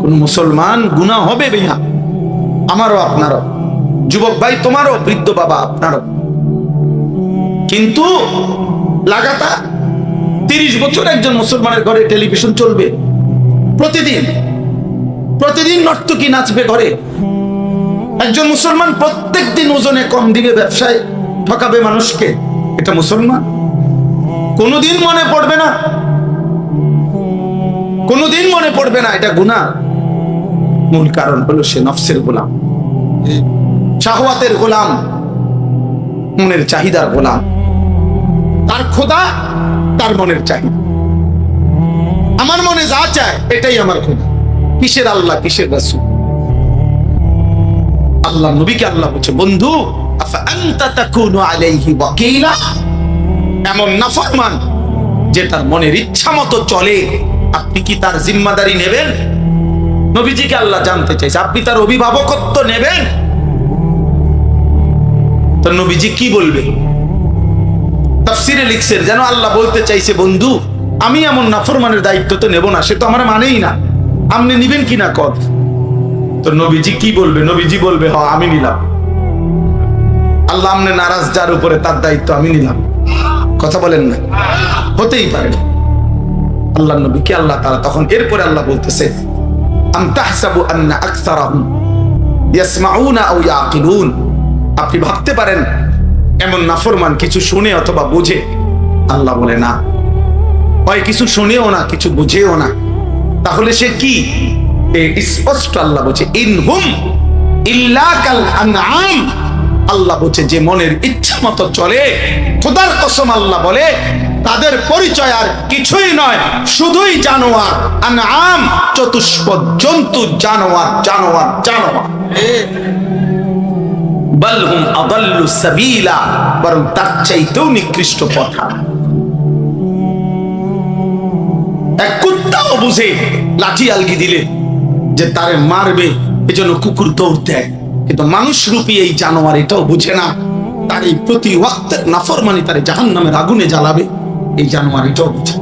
কোন মুসলমান গুনাহ হবে ভাইয়া, আমারও আপনারও, যুবক ভাই তোমারও, বৃদ্ধ বাবা আপনারও। কিন্তু লাগাতার 30 বছর একজন মুসলমানের ঘরে টেলিভিশন চলবে, প্রতিদিন প্রতিদিন নর্তকী নাচবে ঘরে। একজন মুসলমান প্রত্যেক দিন ওজনে কম দিবে, ব্যবসায় ঠকাবে মানুষকে, এটা মুসলমান? কোনোদিন মনে পড়বে না, কোনোদিন মনে পড়বে না এটা গুনাহ। মূল কারণ হলো সে নফসের গোলাম, শাহওয়াতের গোলাম, মনের চাহিদার গোলাম। তার খোদা তার মনের চাহিদা, আমার মনে যা চায় এটাই আমার খোদা। কিসের আল্লাহ, কিসের রাসূল? আল্লাহ নবীকে আল্লাহ বলছে, বন্ধু আফা আনতা তাকুনু আলাইহি ওয়াকিলা, এমন নাফরমান যে তার মনের ইচ্ছা মতো চলে, আপনি কি তার জিম্মাদারি নেবেন? নবীজিকে আল্লাহ জানতে চাইছে, আপনি তার অভিভাবকত্ব নেবেন? তো নবীজি কি বলবে? তাফসীরে লিখছেন যেন আল্লাহ বলতে চাইছে, বন্ধু আমি এমন নাফরমানের দায়িত্ব তো নেব না, সে তো আমার মানেই না, আপনি নিবেন কিনা কর। তো নবীজি কি বলবে? নবীজি বলবে, হ আমি নিলাম। আল্লাহ আমনে নারাজ যার উপরে তার দায়িত্ব আমি নিলাম। কথা বলেন না? হতেই পারে না। আল্লাহ নবীকে আল্লাহ তাআলা তখন এরপরে আল্লাহ বলতেছে, আম তাহসাবু আন্না আকসারাহুম ইয়াসমাউনা আও ইয়াকিলুন, আপনি ভাবতে পারেন এমন নাফরমান কিছু শুনে অথবা বুঝে? আল্লাহ বলে না, হয় কিছু শুনেও না, কিছু বুঝেও না। তাহলে সে কি? স্পষ্ট আল্লাহ বলছে, ইনহুম ইল্লা কাল আনআম, আল্লাহ বলছে যে মনের ইচ্ছা মতো চলে, খোদার কসম আল্লাহ বলে তাদের পরিচয় আর কিছুই নয়, শুধুই জানোয়ার। আনআম চতুষ্পদ জন্তু, জানোয়ার জানোয়ার জানোয়ার। বাল হুম আদাল্লু সাবিলা, বরং তার চাইতেও নিকৃষ্ট পথা। এক কুত্তাও বুঝে লাঠি আলগি দিলে যে তারে মারবে, এজন্য কুকুর দৌড় দেয়, কিন্তু মানুষ রূপী এই জানোয়ার এটাও বুঝে না, তার এই প্রতি ওয়াক্তের নাফরমানি তারে জাহান্নামের আগুনে জ্বালাবে, এই জানোয়ার এটাও বুঝে।